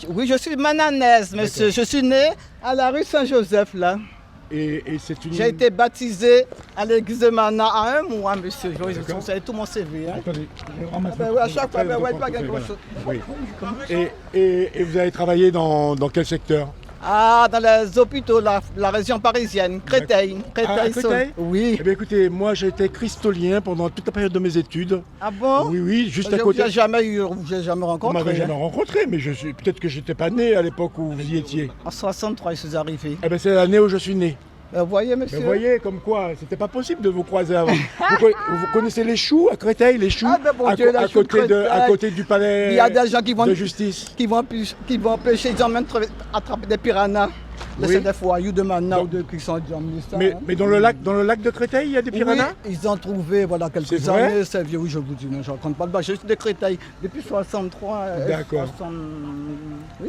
Oui, je suis mananaise, monsieur. Je suis né à la rue Saint-Joseph, là. Et c'est une... J'ai été baptisé à l'église de Mana à un mois, monsieur. Oui, vous savez tout mon CV. Hein. Attendez, Oui, à chaque fois, pas quelque chose. Oui. Et vous avez travaillé dans quel secteur? Ah, dans les hôpitaux, la région parisienne, Créteil. Créteil? Oui. Eh bien, écoutez, moi j'ai été cristolien pendant toute la période de mes études. Ah bon? Oui, juste à côté. Je vous ai jamais rencontré. Vous m'avez jamais rencontré, mais peut-être que j'étais pas né à l'époque où vous y étiez. En 63, je suis arrivé. Eh bien, c'est l'année où je suis né. Vous voyez, monsieur? Vous voyez, comme quoi, c'était pas possible de vous croiser avant. Vous connaissez les choux à Créteil, les choux à côté du palais Il y a des gens de justice. Qui vont pêcher, ils emmènent attraper des piranhas. C'est des foyers de Mana ou de qui sont mais dans le lac de Créteil, il y a des piranhas? Oui, ils ont trouvé quelques années. C'est vieux, oui, je vous dis, non, je ne raconte pas le bas. Je suis de Créteil depuis 63. D'accord. Oui,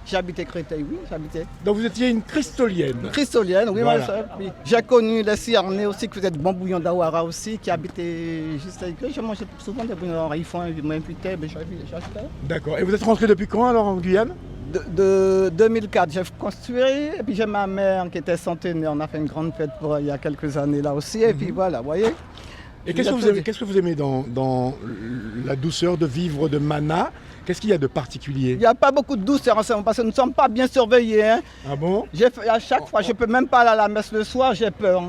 j'ai habité Créteil, oui, j'habitais. Donc vous étiez une cristolienne? Cristolienne, oui, voilà. Oui. J'ai connu les Ciarnais aussi, qui faisaient de bons bouillons d'Awara aussi, qui habitaient juste avec eux. Je mangeais souvent des bouillons d'Awara, ils m'invitaient, j'achetais. D'accord. Et vous êtes rentré depuis quand alors en Guyane? De 2004, j'ai construit, et puis j'ai ma mère qui était centenaire, on a fait une grande fête il y a quelques années là aussi, et puis voilà, vous voyez. Et qu'est-ce que vous aimez dans la douceur de vivre de Mana? Qu'est-ce qu'il y a de particulier? Il n'y a pas beaucoup de douceur en ce moment parce que nous ne sommes pas bien surveillés. Hein. Ah bon? À chaque fois, je ne peux même pas aller à la messe le soir, j'ai peur.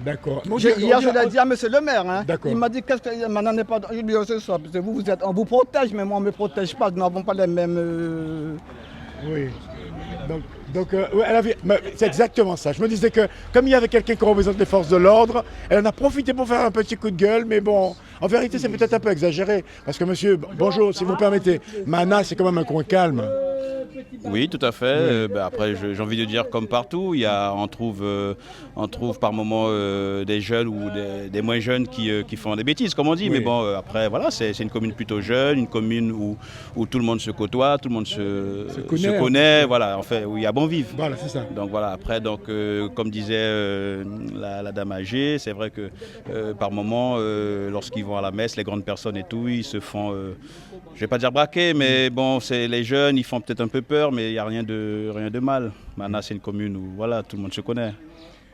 D'accord. Hier, je l'ai dit à monsieur le maire. Hein. Il m'a dit qu'est-ce que maintenant n'est pas. Je lui ai dit ce soir, parce que on vous protège, mais moi on ne me protège pas. Nous n'avons pas les mêmes. Oui. C'est exactement ça. Je me disais que comme il y avait quelqu'un qui représente les forces de l'ordre, elle en a profité pour faire un petit coup de gueule, mais bon, en vérité c'est peut-être un peu exagéré. Parce que monsieur, bonjour, si vous permettez, Mana c'est quand même un coin calme. Oui, tout à fait. Oui. Après, j'ai envie de dire comme partout, on trouve par moments des jeunes ou des moins jeunes qui font des bêtises, comme on dit. Oui. Mais bon, après, voilà, c'est une commune plutôt jeune, une commune où tout le monde se côtoie, tout le monde se connaît, voilà, en fait, où il y a bon vivre. Voilà, c'est ça. Donc voilà, après, comme disait la dame âgée, c'est vrai que par moments, lorsqu'ils vont à la messe, les grandes personnes et tout, ils se font, je ne vais pas dire braquer, mais bon, c'est les jeunes, ils font peut-être un peu peur, mais il n'y a rien de mal. Mana, c'est une commune où voilà, tout le monde se connaît.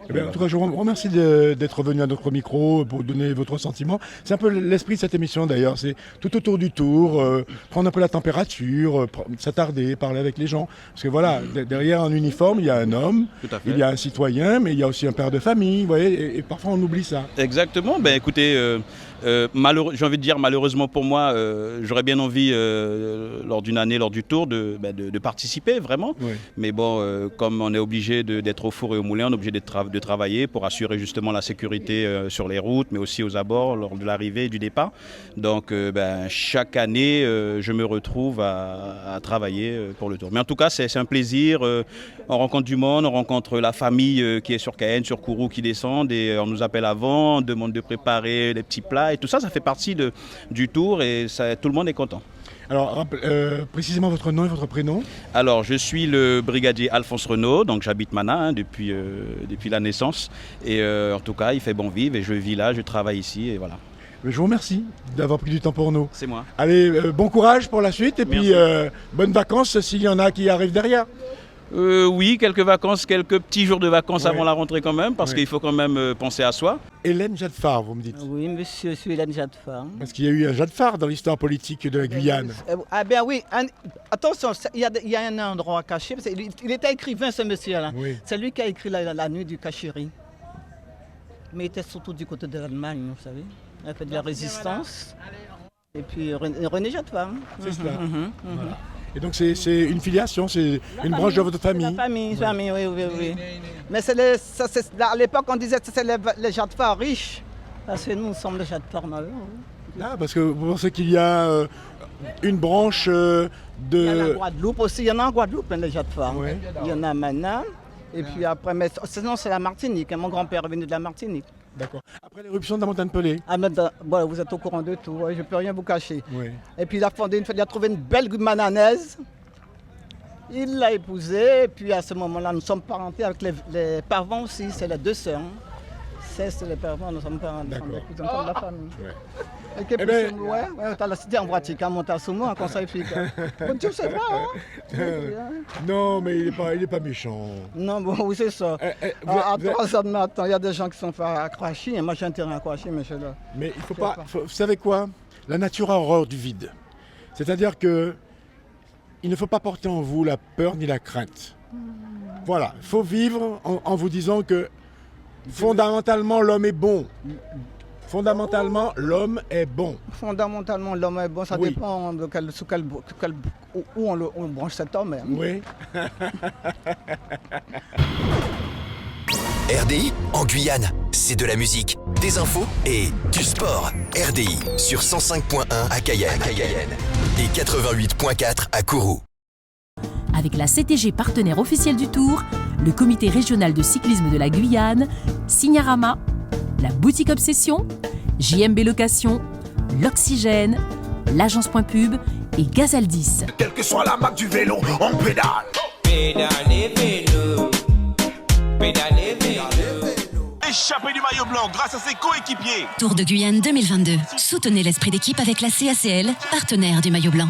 Eh bien, en tout cas, je vous remercie d'être venu à notre micro pour donner votre sentiment. C'est un peu l'esprit de cette émission d'ailleurs. C'est tout autour du tour, prendre un peu la température, s'attarder, parler avec les gens. Parce que voilà, derrière un uniforme, il y a un homme, il y a un citoyen, mais il y a aussi un père de famille. Vous voyez, et parfois on oublie ça. Exactement. Ben écoutez. J'ai envie de dire malheureusement pour moi, j'aurais bien envie lors d'une année, lors du tour, de participer vraiment. Oui. Mais bon, comme on est obligé d'être au four et au moulin, on est obligé de travailler pour assurer justement la sécurité sur les routes, mais aussi aux abords lors de l'arrivée et du départ. Donc chaque année, je me retrouve à travailler pour le tour. Mais en tout cas, c'est un plaisir. On rencontre du monde, on rencontre la famille qui est sur Cayenne, sur Kourou qui descendent et on nous appelle avant, on demande de préparer des petits plats. Et tout ça, ça fait partie du tour et tout le monde est content. Alors, précisément votre nom et votre prénom? Alors, je suis le brigadier Alphonse Renaud, donc j'habite Mana depuis la naissance. Et en tout cas, il fait bon vivre et je vis là, je travaille ici et voilà. Je vous remercie d'avoir pris du temps pour nous. C'est moi. Allez, bon courage pour la suite et puis bonnes vacances s'il y en a qui arrivent derrière. Oui, quelques vacances, quelques petits jours de vacances avant la rentrée quand même, parce qu'il faut quand même penser à soi. Hélène Jadfar, vous me dites? Oui, monsieur, je suis Hélène Jadfar. Parce qu'il y a eu un Jadfar dans l'histoire politique de la Guyane. Ah ben oui, attention, il y a un endroit caché, parce il était écrivain ce monsieur-là. Oui. C'est lui qui a écrit la nuit du Cachiri. Mais il était surtout du côté de l'Allemagne, vous savez. Il a fait de la résistance. Et puis René Jadfar. C'est cela. Voilà. Et donc c'est une filiation, c'est une branche de votre famille? La famille, oui. Mais à l'époque on disait que c'est les Jadfar riches, parce que nous sommes les Jadfar malheureux. Ah, parce que vous pensez qu'il y a une branche de... Il y en a en Guadeloupe aussi, il y en a en Guadeloupe, les Jadfar. Oui. Il y en a maintenant, et puis après, mais sinon c'est la Martinique, mon grand-père est venu de la Martinique. D'accord. Après l'éruption de la montagne Pelée. Voilà, vous êtes au courant de tout, je ne peux rien vous cacher. Oui. Et puis il a trouvé une belle mananaise. Il l'a épousée, et puis à ce moment-là, nous sommes parentés avec les parents aussi, c'est les deux sœurs. l'inceste, les pervers, nous sommes pas des cousins de la famille. Ouais. Et que ouais, t'as la cité en pratique, à Montassoumo, un conseil flic. Bon, tu sais pas, hein? Non, mais il est pas méchant. Non, bon, oui, c'est ça. À 3 heures du matin, il y a des gens qui sont fait à Kouachi, et moi j'ai un terrain à Kouachi, mais je suis là. Mais il faut pas. Vous savez quoi? La nature a horreur du vide. C'est-à-dire que il ne faut pas porter en vous la peur ni la crainte. Voilà, il faut vivre en vous disant que fondamentalement l'homme est bon. Fondamentalement l'homme est bon. Fondamentalement l'homme est bon, ça dépend de où on branche cet homme. Hein. Oui. RDI en Guyane, c'est de la musique, des infos et du sport. RDI sur 105.1 à Cayenne et 88.4 à Kourou. Avec la CTG partenaire officielle du Tour, le comité régional de cyclisme de la Guyane, Signarama, la boutique Obsession, JMB Location, l'Oxygène, l'agence Point Pub et Gazaldis. Quelle que soit la marque du vélo, on pédale. Pédalez vélo. Pédalez vélo. Échappé du maillot blanc grâce à ses coéquipiers. Tour de Guyane 2022. Soutenez l'esprit d'équipe avec la CACL, partenaire du maillot blanc.